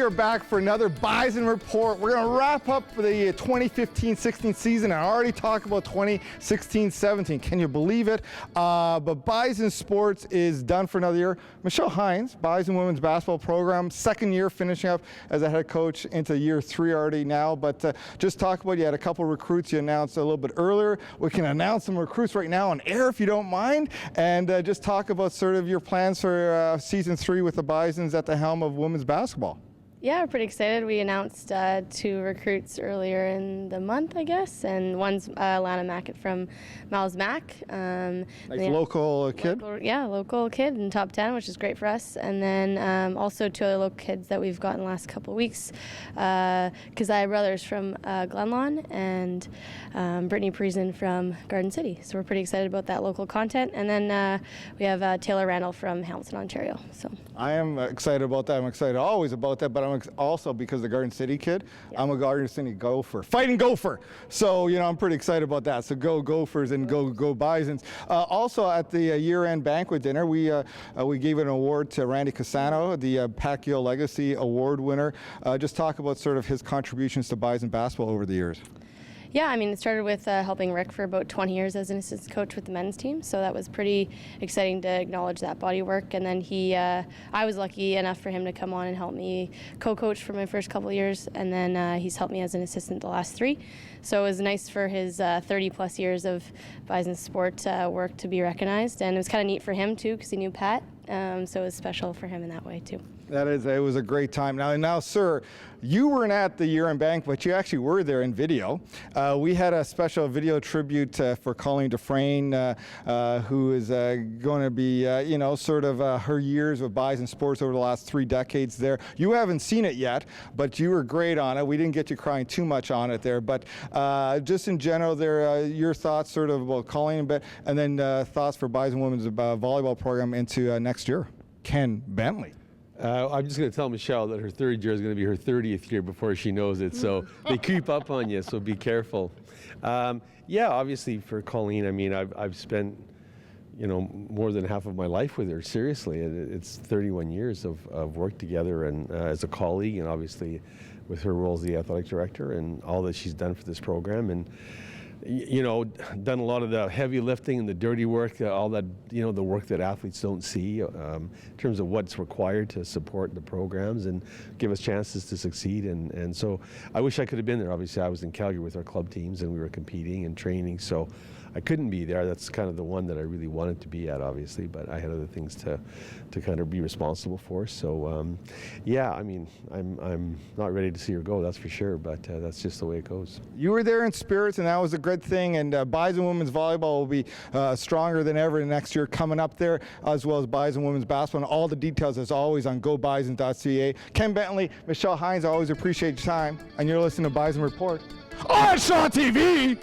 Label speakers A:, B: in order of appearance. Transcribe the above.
A: are back for another Bison Report. We're going to wrap up the 2015-16 season and already talk about 2016-17. Can you believe it? But Bison Sports is done for another year. Michele Hynes, Bison women's basketball program, second year finishing up as a head coach into year 3 already now. But just talk about, you had a couple recruits you announced a little bit earlier. We can announce some recruits right now on air if you don't mind. And just talk about sort of your plans for season 3 with the Bisons at the helm of women's basketball.
B: Yeah, we're pretty excited. We announced 2 recruits earlier in the month, I guess, and one's Lana Mackett from Miles Mac.
A: Local kid?
B: Local kid in top 10, which is great for us. And then also 2 other local kids that we've gotten the last couple of weeks. Keziah Brothers from Glenlawn and Brittany Parisen from Garden City. So we're pretty excited about that local content. And then we have Taylor Randall from Hamilton, Ontario. So
A: I am excited about that. I'm excited always about that, but I'm also, because the Garden City kid, yeah. I'm a Garden City Gopher, fighting Gopher. So, you know, I'm pretty excited about that. So go Gophers and go Bisons. Also at the year-end banquet dinner, we gave an award to Randy Cassano, the Pacquiao Legacy Award winner. Just talk about sort of his contributions to Bison basketball over the years.
B: Yeah, I mean, it started with helping Rick for about 20 years as an assistant coach with the men's team, so that was pretty exciting to acknowledge that body work. And then I was lucky enough for him to come on and help me co-coach for my first couple of years, and then he's helped me as an assistant the last 3. So it was nice for his 30-plus years of Bison sport work to be recognized, and it was kind of neat for him too, because he knew Pat, so it was special for him in that way too.
A: It was a great time. Now, sir, you weren't at the year-end banquet, but you actually were there in video. We had a special video tribute for Colleen Dufresne, who is going to be, sort of her years with Bison sports over the last 3 decades there. You haven't seen it yet, but you were great on it. We didn't get you crying too much on it there, but just in general, your thoughts sort of about Colleen a bit, and then thoughts for Bison women's volleyball program into next year. Ken Bentley.
C: I'm just going to tell Michele that her 3rd year is going to be her 30th year before she knows it, so they creep up on you, so be careful. Yeah, obviously for Colleen, I mean, I've spent, more than half of my life with her, seriously. It's 31 years of work together and as a colleague, and obviously with her role as the athletic director and all that she's done for this program. And done a lot of the heavy lifting and the dirty work, all that, the work that athletes don't see in terms of what's required to support the programs and give us chances to succeed. And so I wish I could have been there. Obviously, I was in Calgary with our club teams and we were competing and training, so I couldn't be there. That's kind of the one that I really wanted to be at, obviously, but I had other things to kind of be responsible for. So, yeah, I mean, I'm not ready to see her go, that's for sure, but that's just the way it goes.
A: You were there in spirits, and that was a good thing, and Bison women's volleyball will be stronger than ever next year coming up there, as well as Bison women's basketball, and all the details, as always, on gobison.ca. Ken Bentley, Michele Hynes, I always appreciate your time, and you're listening to Bison Report on Shaw TV.